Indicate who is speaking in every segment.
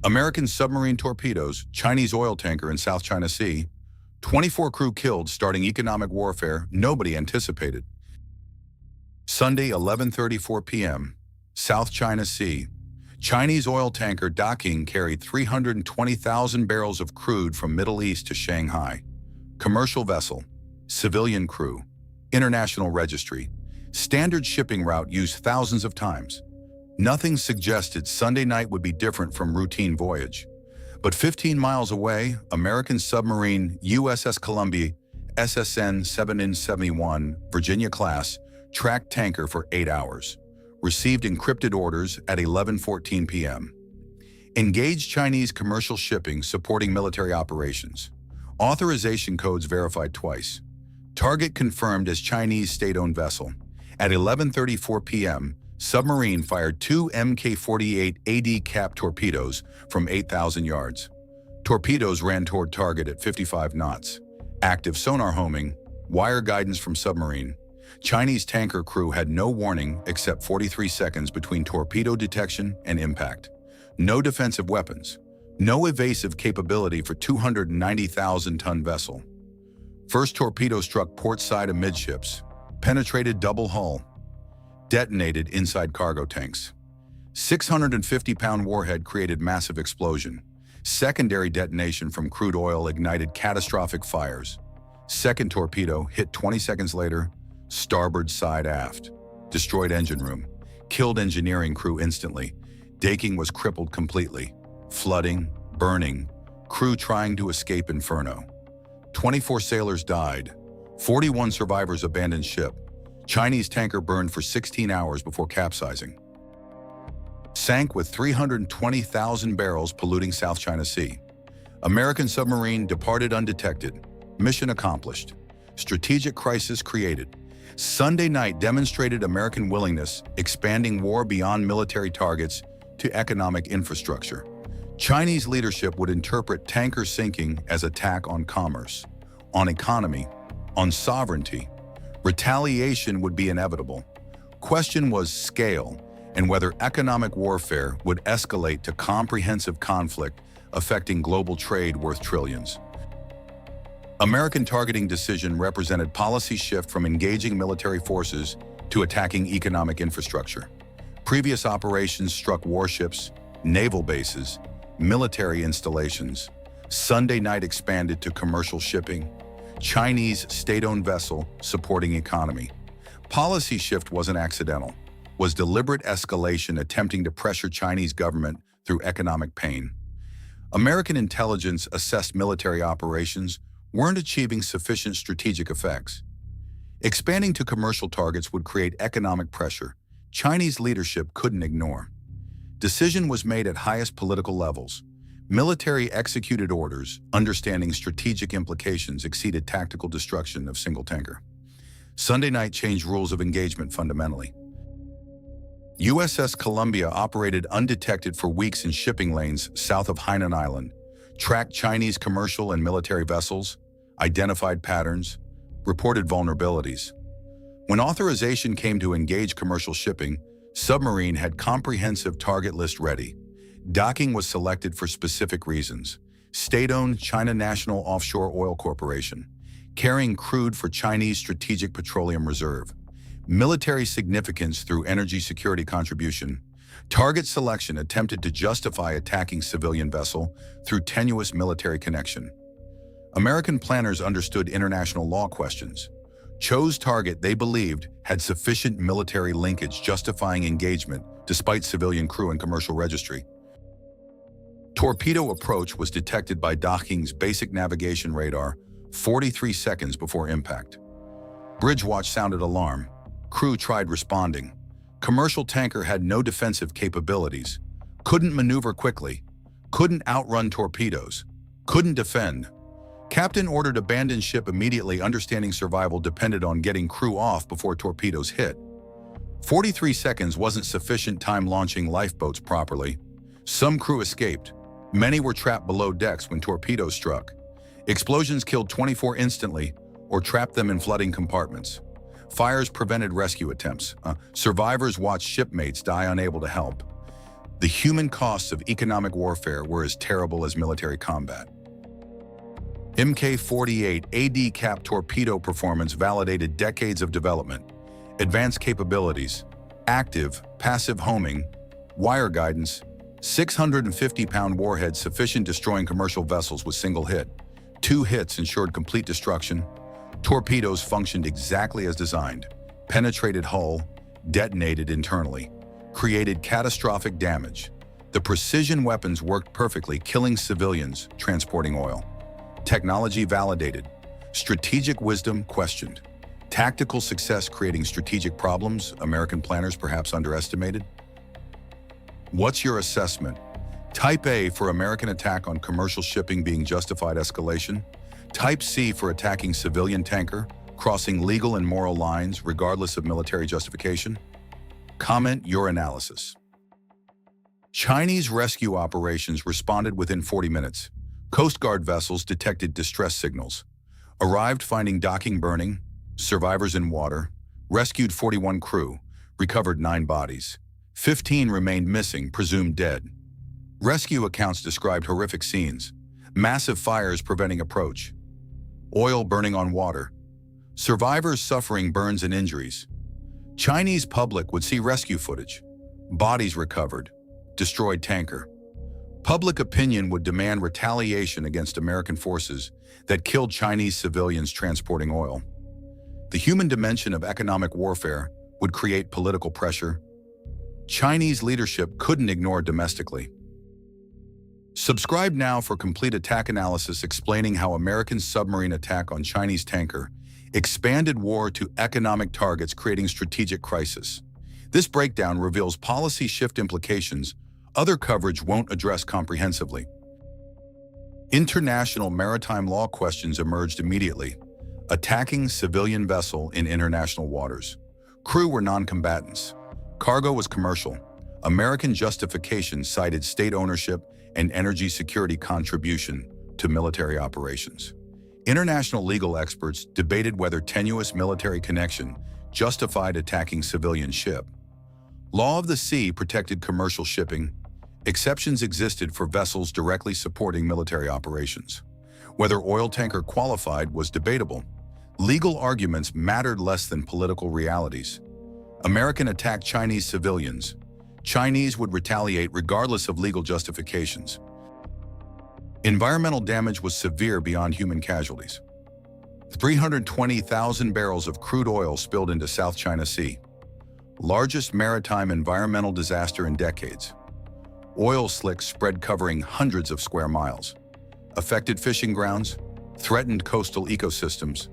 Speaker 1: American submarine torpedoes, Chinese oil tanker in South China Sea, 24 crew killed starting economic warfare nobody anticipated. Sunday, 11:34 p.m., South China Sea. Chinese oil tanker Daqing carried 320,000 barrels of crude from Middle East to Shanghai. Commercial vessel, civilian crew, international registry, standard shipping route used thousands of times. Nothing suggested Sunday night would be different from routine voyage. But 15 miles away, American submarine USS Columbia SSN 771 Virginia-class tracked tanker for 8 hours. Received encrypted orders at 11:14 p.m. Engaged Chinese commercial shipping supporting military operations. Authorization codes verified twice. Target confirmed as Chinese state-owned vessel. At 11:34 p.m., submarine fired 2 Mk-48 AD cap torpedoes from 8,000 yards. Torpedoes ran toward target at 55 knots. Active sonar homing, wire guidance from submarine. Chinese tanker crew had no warning except 43 seconds between torpedo detection and impact. No defensive weapons. No evasive capability for 290,000-ton vessel. First torpedo struck port side amidships. Penetrated double hull. Detonated inside cargo tanks. 650-pound warhead created massive explosion. Secondary detonation from crude oil ignited catastrophic fires. Second torpedo hit 20 seconds later, starboard side aft. Destroyed engine room. Killed engineering crew instantly. Daqing was crippled completely. Flooding, burning, crew trying to escape inferno. 24 sailors died. 41 survivors abandoned ship. Chinese tanker burned for 16 hours before capsizing. Sank with 320,000 barrels polluting South China Sea. American submarine departed undetected. Mission accomplished. Strategic crisis created. Sunday night demonstrated American willingness, expanding war beyond military targets to economic infrastructure. Chinese leadership would interpret tanker sinking as attack on commerce, on economy, on sovereignty. Retaliation would be inevitable. Question was scale and whether economic warfare would escalate to comprehensive conflict affecting global trade worth trillions. American targeting decision represented policy shift from engaging military forces to attacking economic infrastructure. Previous operations struck warships, naval bases, military installations. Sunday night expanded to commercial shipping. Chinese state-owned vessel supporting economy. Policy shift wasn't accidental, was deliberate escalation attempting to pressure Chinese government through economic pain. American intelligence assessed military operations weren't achieving sufficient strategic effects. Expanding to commercial targets would create economic pressure Chinese leadership couldn't ignore. Decision was made at highest political levels. Military executed orders, understanding strategic implications exceeded tactical destruction of single tanker. Sunday night changed rules of engagement fundamentally. USS Columbia operated undetected for weeks in shipping lanes south of Hainan Island, tracked Chinese commercial and military vessels, identified patterns, reported vulnerabilities. When authorization came to engage commercial shipping, submarine had comprehensive target list ready. Daqing was selected for specific reasons. State-owned China National Offshore Oil Corporation, carrying crude for Chinese Strategic Petroleum Reserve. Military significance through energy security contribution. Target selection attempted to justify attacking civilian vessel through tenuous military connection. American planners understood international law questions. Chose target they believed had sufficient military linkage justifying engagement despite civilian crew and commercial registry. Torpedo approach was detected by Daqing's basic navigation radar 43 seconds before impact. Bridge watch sounded alarm. Crew tried responding. Commercial tanker had no defensive capabilities, couldn't maneuver quickly, couldn't outrun torpedoes, couldn't defend. Captain ordered abandon ship immediately, understanding survival depended on getting crew off before torpedoes hit. 43 seconds wasn't sufficient time launching lifeboats properly. Some crew escaped. Many were trapped below decks when torpedoes struck. Explosions killed 24 instantly or trapped them in flooding compartments. Fires prevented rescue attempts. Survivors watched shipmates die unable to help. The human costs of economic warfare were as terrible as military combat. Mk-48 AD cap torpedo performance validated decades of development, advanced capabilities, active, passive homing, wire guidance, 650-pound warhead sufficient destroying commercial vessels with single hit. 2 hits ensured complete destruction. Torpedoes functioned exactly as designed, penetrated hull, detonated internally, created catastrophic damage. The precision weapons worked perfectly, killing civilians transporting oil. Technology validated, strategic wisdom questioned. Tactical success creating strategic problems American planners perhaps underestimated. What's your assessment? Type A for American attack on commercial shipping being justified escalation. Type C for attacking civilian tanker, crossing legal and moral lines regardless of military justification. Comment your analysis. Chinese rescue operations responded within 40 minutes. Coast Guard vessels detected distress signals, arrived finding Daqing burning, survivors in water, rescued 41 crew, recovered 9 bodies. 15 remained missing, presumed dead. Rescue accounts described horrific scenes, massive fires preventing approach, oil burning on water, survivors suffering burns and injuries. Chinese public would see rescue footage, bodies recovered, destroyed tanker. Public opinion would demand retaliation against American forces that killed Chinese civilians transporting oil. The human dimension of economic warfare would create political pressure Chinese leadership couldn't ignore domestically. Subscribe now for complete attack analysis explaining how American submarine attack on Chinese tanker expanded war to economic targets, creating strategic crisis. This breakdown reveals policy shift implications other coverage won't address comprehensively. International maritime law questions emerged immediately. Attacking civilian vessel in international waters. Crew were non-combatants. Cargo was commercial. American justification cited state ownership and energy security contribution to military operations. International legal experts debated whether tenuous military connection justified attacking civilian ship. Law of the sea protected commercial shipping. Exceptions existed for vessels directly supporting military operations. Whether oil tanker qualified was debatable. Legal arguments mattered less than political realities. American attacked Chinese civilians. Chinese would retaliate regardless of legal justifications. Environmental damage was severe beyond human casualties. 320,000 barrels of crude oil spilled into South China Sea. Largest maritime environmental disaster in decades. Oil slicks spread covering hundreds of square miles. Affected fishing grounds, threatened coastal ecosystems.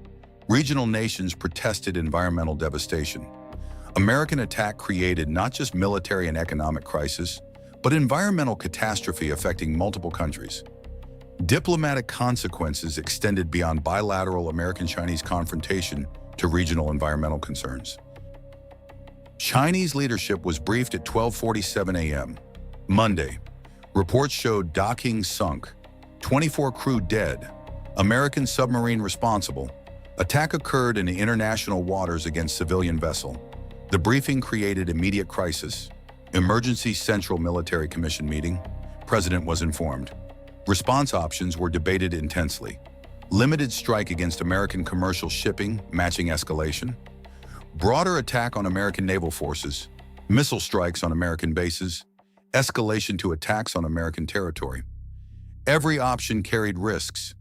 Speaker 1: Regional nations protested environmental devastation. American attack created not just military and economic crisis, but environmental catastrophe affecting multiple countries. Diplomatic consequences extended beyond bilateral American-Chinese confrontation to regional environmental concerns. Chinese leadership was briefed at 12:47 a.m. Monday. Reports showed Daqing sunk, 24 crew dead, American submarine responsible. Attack occurred in international waters against civilian vessel. The briefing created immediate crisis. Emergency Central Military Commission meeting. President was informed. Response options were debated intensely. Limited strike against American commercial shipping, matching escalation. Broader attack on American naval forces. Missile strikes on American bases. Escalation to attacks on American territory. Every option carried risks.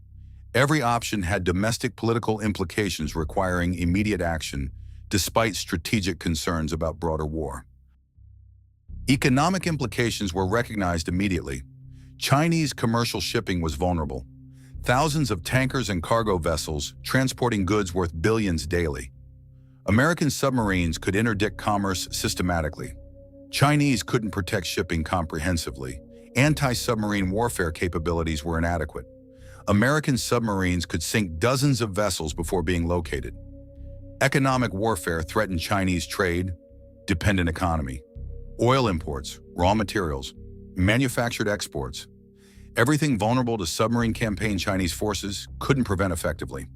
Speaker 1: Every option had domestic political implications requiring immediate action, despite strategic concerns about broader war. Economic implications were recognized immediately. Chinese commercial shipping was vulnerable. Thousands of tankers and cargo vessels transporting goods worth billions daily. American submarines could interdict commerce systematically. Chinese couldn't protect shipping comprehensively. Anti-submarine warfare capabilities were inadequate. American submarines could sink dozens of vessels before being located. Economic warfare threatened Chinese trade, dependent economy, oil imports, raw materials, manufactured exports. Everything vulnerable to submarine campaign Chinese forces couldn't prevent effectively.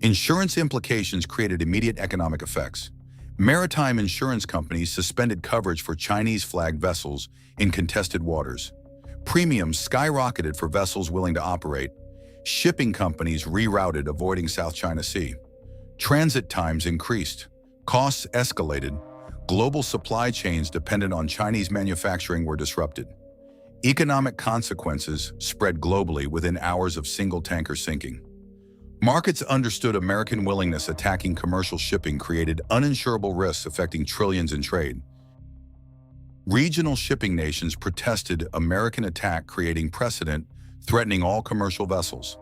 Speaker 1: Insurance implications created immediate economic effects. Maritime insurance companies suspended coverage for Chinese-flagged vessels in contested waters. Premiums skyrocketed for vessels willing to operate. Shipping companies rerouted, avoiding South China Sea. Transit times increased. Costs escalated. Global supply chains dependent on Chinese manufacturing were disrupted. Economic consequences spread globally within hours of single tanker sinking. Markets understood American willingness attacking commercial shipping created uninsurable risks affecting trillions in trade. Regional shipping nations protested American attack, creating precedent, threatening all commercial vessels.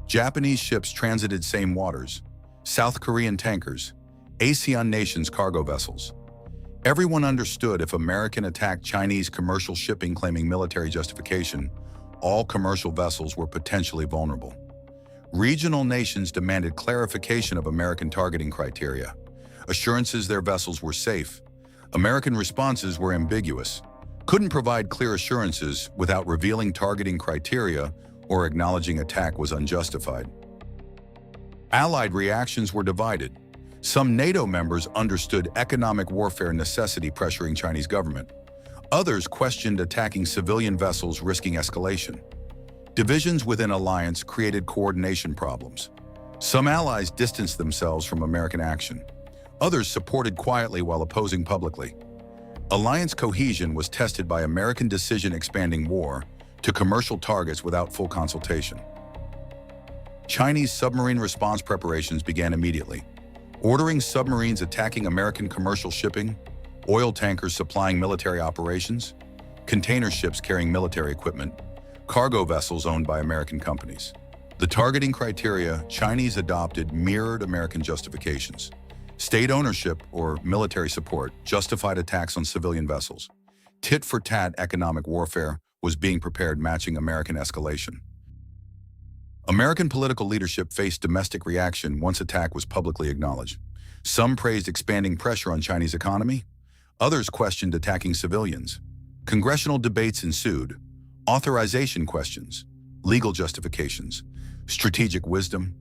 Speaker 1: Japanese ships transited same waters. South Korean tankers. ASEAN nations' cargo vessels. Everyone understood if American attacked Chinese commercial shipping claiming military justification, all commercial vessels were potentially vulnerable. Regional nations demanded clarification of American targeting criteria, assurances their vessels were safe. American responses were ambiguous, couldn't provide clear assurances without revealing targeting criteria or acknowledging attack was unjustified. Allied reactions were divided. Some NATO members understood economic warfare necessity pressuring Chinese government. Others questioned attacking civilian vessels risking escalation. Divisions within alliance created coordination problems. Some allies distanced themselves from American action. Others supported quietly while opposing publicly. Alliance cohesion was tested by American decision expanding war to commercial targets without full consultation. Chinese submarine response preparations began immediately. Ordering submarines attacking American commercial shipping, oil tankers supplying military operations, container ships carrying military equipment, cargo vessels owned by American companies. The targeting criteria Chinese adopted mirrored American justifications. State ownership or military support justified attacks on civilian vessels. Tit-for-tat economic warfare was being prepared, matching American escalation. American political leadership faced domestic reaction once attack was publicly acknowledged. Some praised expanding pressure on Chinese economy. Others questioned attacking civilians. Congressional debates ensued. Authorization questions, legal justifications, strategic wisdom.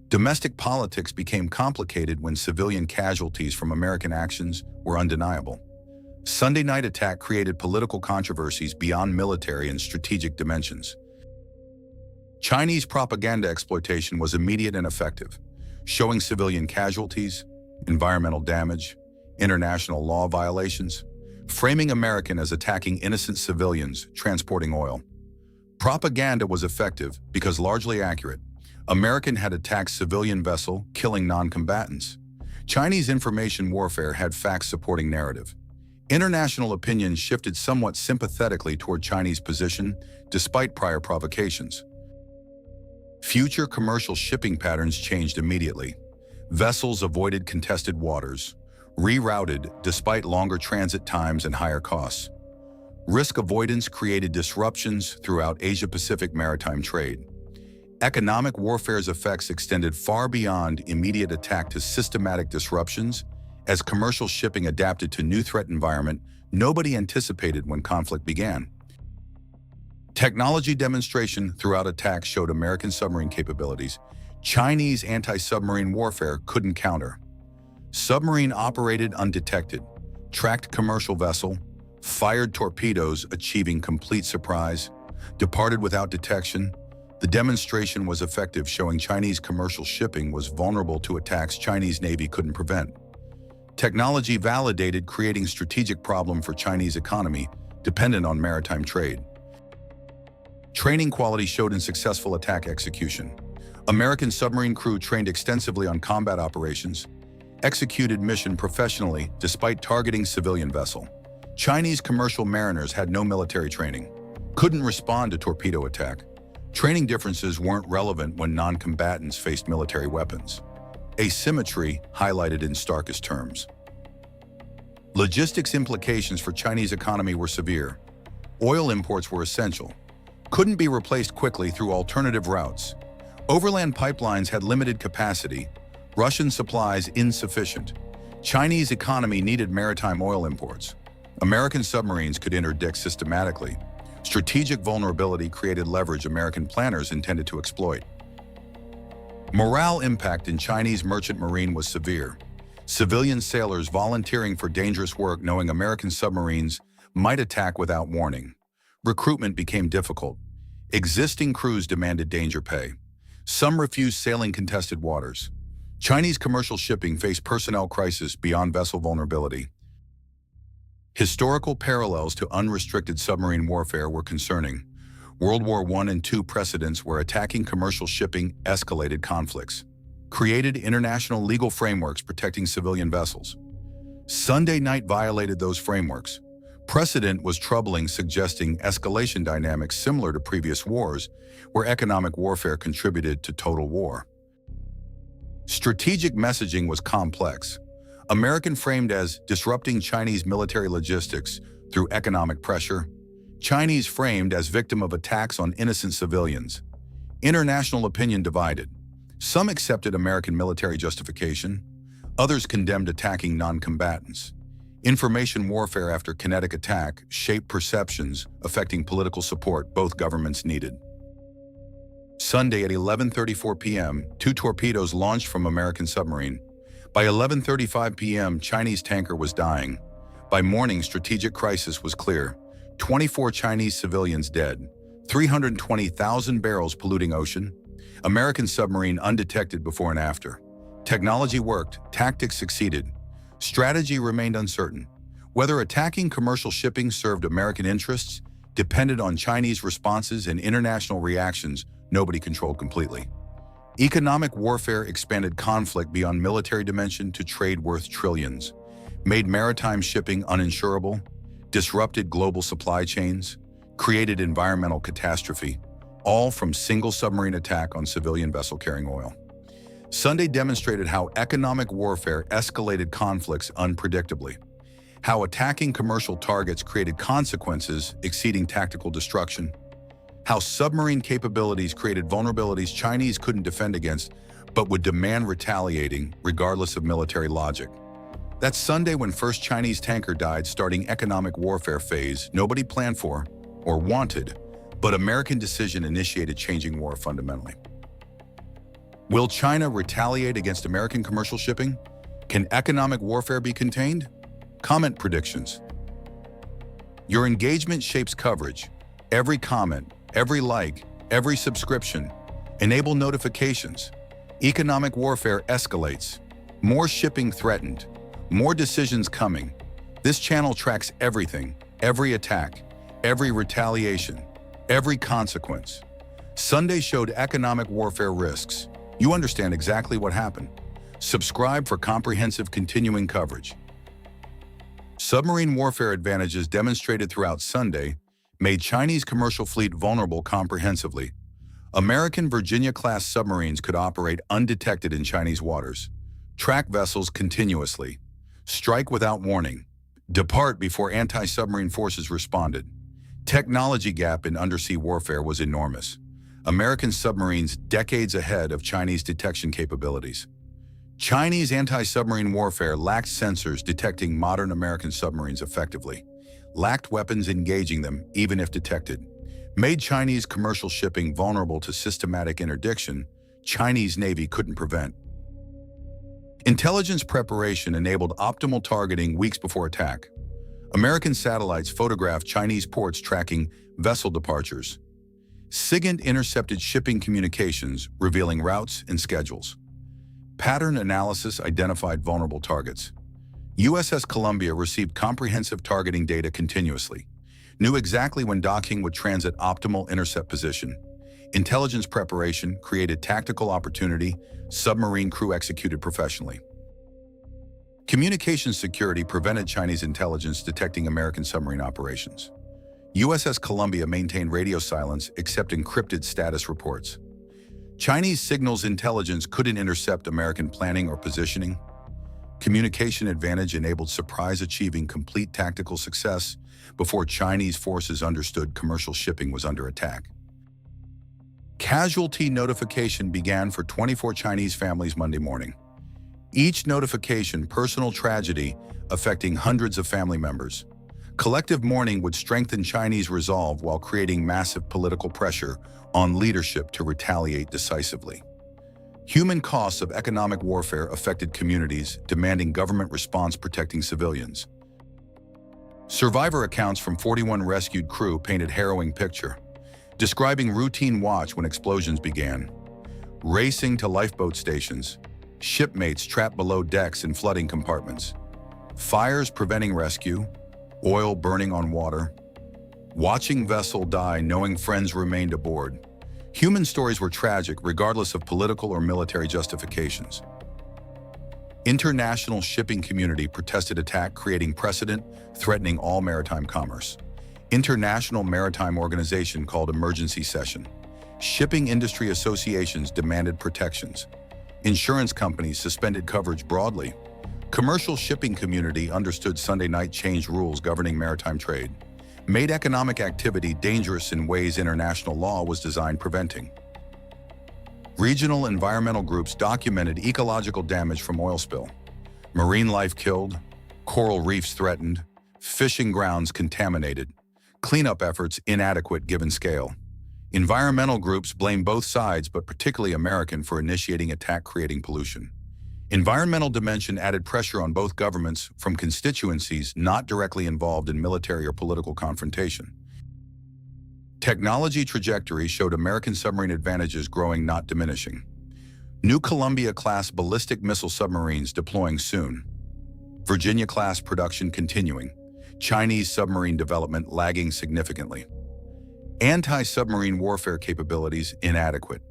Speaker 1: Domestic politics became complicated when civilian casualties from American actions were undeniable. Sunday night attack created political controversies beyond military and strategic dimensions. Chinese propaganda exploitation was immediate and effective, showing civilian casualties, environmental damage, international law violations, framing American as attacking innocent civilians transporting oil. Propaganda was effective because largely accurate. American had attacked civilian vessel, killing non-combatants. Chinese information warfare had facts supporting narrative. International opinion shifted somewhat sympathetically toward Chinese position despite prior provocations. Future commercial shipping patterns changed immediately. Vessels avoided contested waters, rerouted despite longer transit times and higher costs. Risk avoidance created disruptions throughout Asia-Pacific maritime trade. Economic warfare's effects extended far beyond immediate attack to systematic disruptions as commercial shipping adapted to new threat environment nobody anticipated when conflict began. Technology demonstration throughout attacks showed American submarine capabilities Chinese anti-submarine warfare couldn't counter. Submarine operated undetected, tracked commercial vessel, fired torpedoes achieving complete surprise, departed without detection. The demonstration was effective, showing Chinese commercial shipping was vulnerable to attacks Chinese Navy couldn't prevent. Technology validated, creating strategic problem for Chinese economy dependent on maritime trade. Training quality showed in successful attack execution. American submarine crew trained extensively on combat operations, executed mission professionally despite targeting civilian vessel. Chinese commercial mariners had no military training, couldn't respond to torpedo attack. Training differences weren't relevant when non-combatants faced military weapons. Asymmetry highlighted in starkest terms. Logistics implications for Chinese economy were severe. Oil imports were essential, couldn't be replaced quickly through alternative routes. Overland pipelines had limited capacity, Russian supplies insufficient. Chinese economy needed maritime oil imports. American submarines could interdict systematically. Strategic vulnerability created leverage American planners intended to exploit. Morale impact in Chinese merchant marine was severe. Civilian sailors volunteering for dangerous work knowing American submarines might attack without warning. Recruitment became difficult. Existing crews demanded danger pay. Some refused sailing contested waters. Chinese commercial shipping faced personnel crisis beyond vessel vulnerability. Historical parallels to unrestricted submarine warfare were concerning. World War I and II precedents where attacking commercial shipping escalated conflicts, created international legal frameworks protecting civilian vessels. Sunday night violated those frameworks. Precedent was troubling, suggesting escalation dynamics similar to previous wars, where economic warfare contributed to total war. Strategic messaging was complex. American framed as disrupting Chinese military logistics through economic pressure, Chinese framed as victim of attacks on innocent civilians. International opinion divided. Some accepted American military justification, others condemned attacking non-combatants. Information warfare after kinetic attack shaped perceptions, affecting political support both governments needed. Sunday at 11:34 p.m., 2 torpedoes launched from American submarine. By 11:35 p.m., Chinese tanker was dying. By morning, strategic crisis was clear. 24 Chinese civilians dead. 320,000 barrels polluting ocean. American submarine undetected before and after. Technology worked, tactics succeeded. Strategy remained uncertain. Whether attacking commercial shipping served American interests depended on Chinese responses and international reactions nobody controlled completely. Economic warfare expanded conflict beyond military dimension to trade worth trillions, made maritime shipping uninsurable, disrupted global supply chains, created environmental catastrophe, all from single submarine attack on civilian vessel carrying oil. Sunday demonstrated how economic warfare escalated conflicts unpredictably, how attacking commercial targets created consequences exceeding tactical destruction, how submarine capabilities created vulnerabilities Chinese couldn't defend against but would demand retaliating regardless of military logic. That Sunday when first Chinese tanker died, starting economic warfare phase nobody planned for or wanted, but American decision initiated changing war fundamentally. Will China retaliate against American commercial shipping? Can economic warfare be contained? Comment predictions. Your engagement shapes coverage. Every comment, every like, every subscription. Enable notifications. Economic warfare escalates. More shipping threatened. More decisions coming. This channel tracks everything, every attack, every retaliation, every consequence. Sunday showed economic warfare risks. You understand exactly what happened. Subscribe for comprehensive continuing coverage. Submarine warfare advantages demonstrated throughout Sunday made Chinese commercial fleet vulnerable comprehensively. American Virginia-class submarines could operate undetected in Chinese waters, track vessels continuously, strike without warning, depart before anti-submarine forces responded. Technology gap in undersea warfare was enormous. American submarines decades ahead of Chinese detection capabilities. Chinese anti-submarine warfare lacked sensors detecting modern American submarines effectively, lacked weapons engaging them even if detected, made Chinese commercial shipping vulnerable to systematic interdiction Chinese Navy couldn't prevent. Intelligence preparation enabled optimal targeting weeks before attack. American satellites photographed Chinese ports tracking vessel departures. SIGINT intercepted shipping communications, revealing routes and schedules. Pattern analysis identified vulnerable targets. USS Columbia received comprehensive targeting data continuously, knew exactly when Daqing would transit optimal intercept position. Intelligence preparation created tactical opportunity, submarine crew executed professionally. Communication security prevented Chinese intelligence detecting American submarine operations. USS Columbia maintained radio silence except encrypted status reports. Chinese signals intelligence couldn't intercept American planning or positioning. Communication advantage enabled surprise achieving complete tactical success before Chinese forces understood commercial shipping was under attack. Casualty notification began for 24 Chinese families Monday morning. Each notification personal tragedy affecting hundreds of family members. Collective mourning would strengthen Chinese resolve while creating massive political pressure on leadership to retaliate decisively. Human costs of economic warfare affected communities, demanding government response protecting civilians. Survivor accounts from 41 rescued crew painted harrowing picture, describing routine watch when explosions began, racing to lifeboat stations, shipmates trapped below decks in flooding compartments, fires preventing rescue, oil burning on water, watching vessel die knowing friends remained aboard. Human stories were tragic regardless of political or military justifications. International shipping community protested attack creating precedent, threatening all maritime commerce. International Maritime Organization called emergency session. Shipping industry associations demanded protections. Insurance companies suspended coverage broadly. Commercial shipping community understood Sunday night changed rules governing maritime trade. Made economic activity dangerous in ways international law was designed preventing. Regional environmental groups documented ecological damage from oil spill. Marine life killed, coral reefs threatened, fishing grounds contaminated, cleanup efforts inadequate given scale. Environmental groups blame both sides, but particularly American, for initiating attack creating pollution. Environmental dimension added pressure on both governments from constituencies not directly involved in military or political confrontation. Technology trajectory showed American submarine advantages growing, not diminishing. New Columbia-class ballistic missile submarines deploying soon. Virginia-class production continuing. Chinese submarine development lagging significantly. Anti-submarine warfare capabilities inadequate.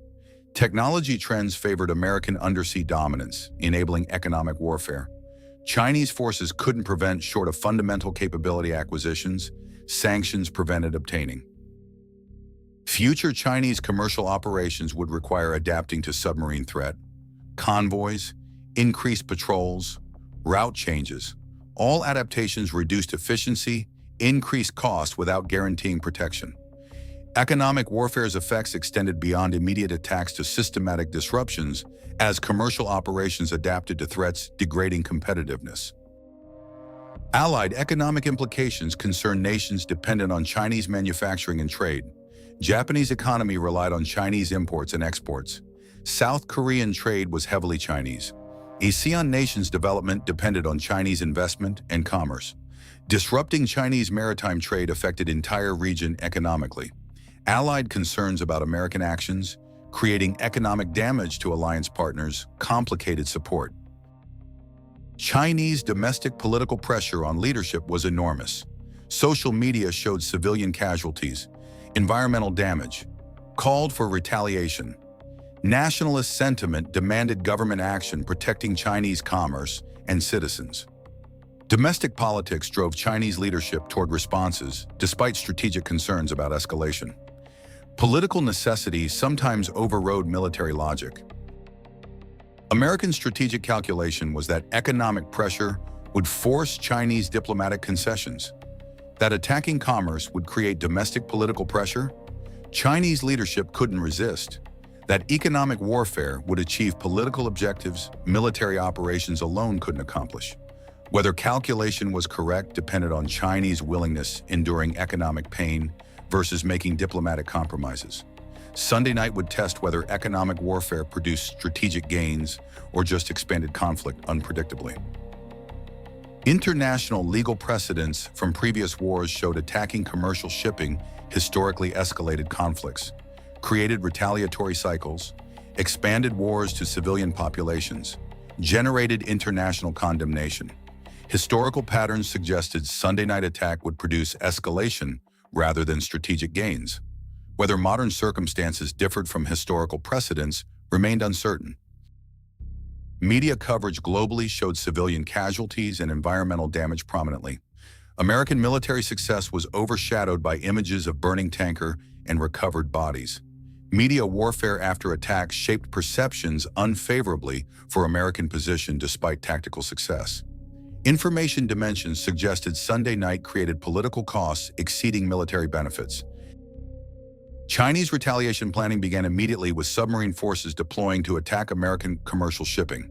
Speaker 1: Technology trends favored American undersea dominance, enabling economic warfare. Chinese forces couldn't prevent short of fundamental capability acquisitions. Sanctions prevented obtaining. Future Chinese commercial operations would require adapting to submarine threat, convoys, increased patrols, route changes. All adaptations reduced efficiency, increased cost without guaranteeing protection. Economic warfare's effects extended beyond immediate attacks to systematic disruptions as commercial operations adapted to threats degrading competitiveness. Allied economic implications concern nations dependent on Chinese manufacturing and trade. Japanese economy relied on Chinese imports and exports. South Korean trade was heavily Chinese. ASEAN nations' development depended on Chinese investment and commerce. Disrupting Chinese maritime trade affected entire region economically. Allied concerns about American actions, creating economic damage to alliance partners, complicated support. Chinese domestic political pressure on leadership was enormous. Social media showed civilian casualties, environmental damage, called for retaliation. Nationalist sentiment demanded government action protecting Chinese commerce and citizens. Domestic politics drove Chinese leadership toward responses, despite strategic concerns about escalation. Political necessity sometimes overrode military logic. American strategic calculation was that economic pressure would force Chinese diplomatic concessions, that attacking commerce would create domestic political pressure Chinese leadership couldn't resist, that economic warfare would achieve political objectives military operations alone couldn't accomplish. Whether calculation was correct depended on Chinese willingness enduring economic pain versus making diplomatic compromises. Sunday night would test whether economic warfare produced strategic gains or just expanded conflict unpredictably. International legal precedents from previous wars showed attacking commercial shipping historically escalated conflicts, created retaliatory cycles, expanded wars to civilian populations, generated international condemnation. Historical patterns suggested Sunday night attack would produce escalation rather than strategic gains. Whether modern circumstances differed from historical precedents remained uncertain. Media coverage globally showed civilian casualties and environmental damage prominently. American military success was overshadowed by images of burning tanker and recovered bodies. Media warfare after attacks shaped perceptions unfavorably for American position despite tactical success. Information dimensions suggested Sunday night created political costs exceeding military benefits. Chinese retaliation planning began immediately with submarine forces deploying to attack American commercial shipping.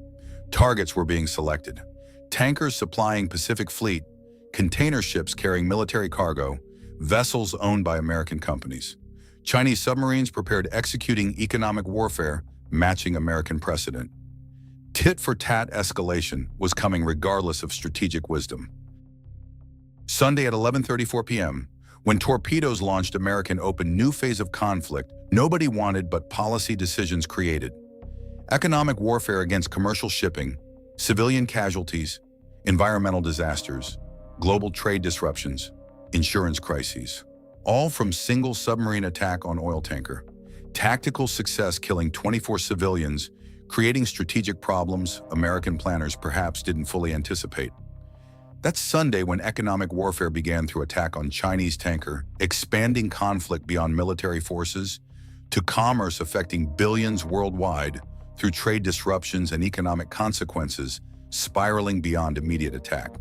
Speaker 1: Targets were being selected. Tankers supplying Pacific Fleet, container ships carrying military cargo, vessels owned by American companies. Chinese submarines prepared executing economic warfare matching American precedent. Tit-for-tat escalation was coming regardless of strategic wisdom. Sunday at 11:34 p.m., when Torpedoes launched, American opened new phase of conflict nobody wanted but policy decisions created. Economic warfare against commercial shipping, civilian casualties, environmental disasters, global trade disruptions, insurance crises. All from single submarine attack on oil tanker. Tactical success killing 24 civilians, creating strategic problems American planners perhaps didn't fully anticipate. That's Sunday when economic warfare began through attack on Chinese tanker, expanding conflict beyond military forces to commerce affecting billions worldwide through trade disruptions and economic consequences spiraling beyond immediate attack.